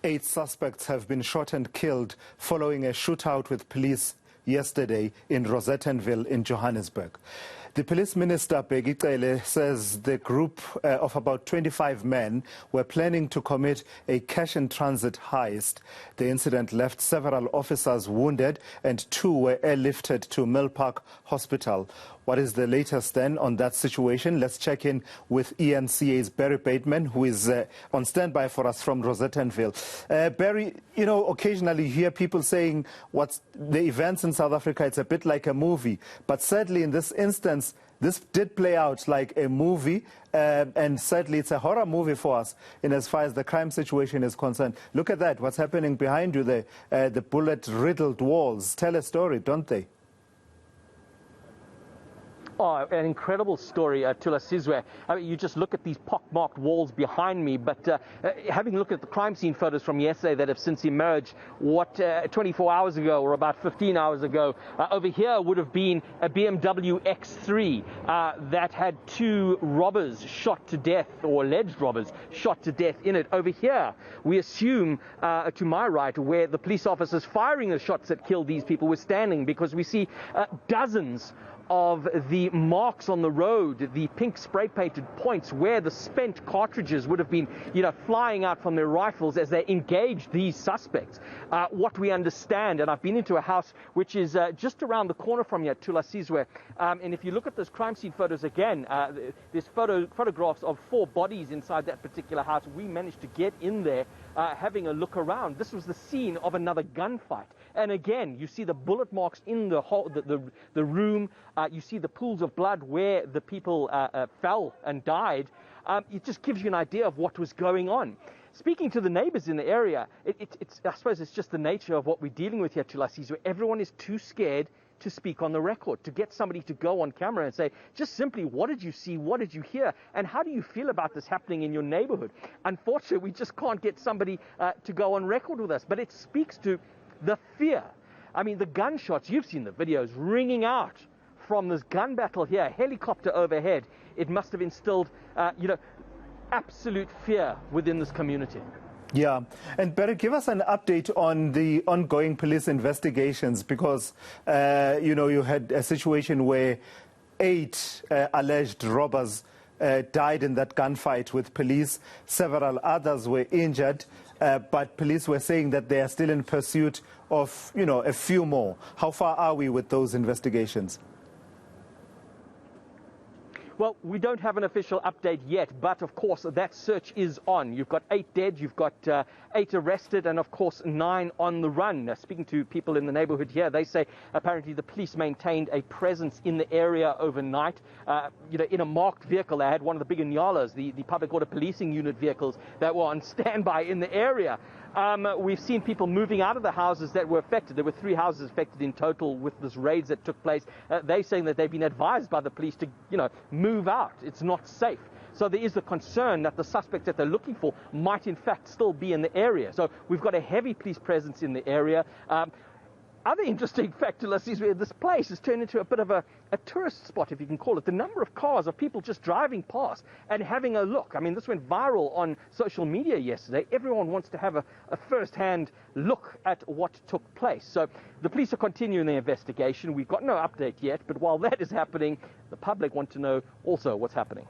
8 suspects have been shot and killed following a shootout with police yesterday in Rosettenville in Johannesburg. The police minister, Bheki Cele, says the group of about 25 men were planning to commit a cash-in-transit heist. The incident left several officers wounded and 2 were airlifted to Mill Park Hospital. What is the latest then on that situation? Let's check in with eNCA's Barry Bateman, who is on standby for us from Rosettenville. Barry, you know, occasionally you hear people saying what's the events in South Africa, it's a bit like a movie. But sadly in this instance, this did play out like a movie, and sadly it's a horror movie for us in as far as the crime situation is concerned. Look at that, what's happening behind you there, the bullet-riddled walls tell a story, don't they? Oh, an incredible story, Tula Sizwe. I mean, you just look at these pockmarked walls behind me, but having a look at the crime scene photos from yesterday that have since emerged, 24 hours ago or about 15 hours ago, over here would have been a BMW X3 that had 2 robbers shot to death, or alleged robbers shot to death in it. Over here, we assume, to my right, where the police officers firing the shots that killed these people were standing, because we see dozens of the marks on the road, the pink spray-painted points where the spent cartridges would have been, flying out from their rifles as they engaged these suspects. What we understand, and I've been into a house which is just around the corner from here, Tula Sizwe, and if you look at those crime scene photos again, there's photographs of 4 bodies inside that particular house. We managed to get in there, having a look around. This was the scene of another gunfight. And again, you see the bullet marks in the room. You see the pools of blood where the people fell and died. It just gives you an idea of what was going on. Speaking to the neighbors in the area, I suppose it's just the nature of what we're dealing with here, Tula Sizwe. Everyone is too scared to speak on the record, to get somebody to go on camera and say, just simply, what did you see, what did you hear, and how do you feel about this happening in your neighborhood? Unfortunately, we just can't get somebody to go on record with us, but it speaks to the fear. I mean, the gunshots, you've seen the videos ringing out from this gun battle here, helicopter overhead. It must have instilled, absolute fear within this community. Yeah, and Barry, give us an update on the ongoing police investigations, because, you had a situation where 8 alleged robbers died in that gunfight with police. Several others were injured, but police were saying that they are still in pursuit of, a few more. How far are we with those investigations? Well, we don't have an official update yet, but of course that search is on. You've got 8 dead, you've got 8 arrested, and of course 9 on the run. Speaking to people in the neighborhood here, they say apparently the police maintained a presence in the area overnight. In a marked vehicle. They had one of the big Nyalas, the public order policing unit vehicles that were on standby in the area. We've seen people moving out of the houses that were affected. There were 3 houses affected in total with this raids that took place. They're saying that they've been advised by the police to, move out. It's not safe. So there is the concern that the suspect that they're looking for might in fact still be in the area. So we've got a heavy police presence in the area. Other interesting factor is where this place has turned into a bit of a tourist spot, if you can call it. The number of cars of people just driving past and having a look. I mean, this went viral on social media yesterday. Everyone wants to have a first-hand look at what took place. So the police are continuing their investigation. We've got no update yet, but while that is happening, the public want to know also what's happening.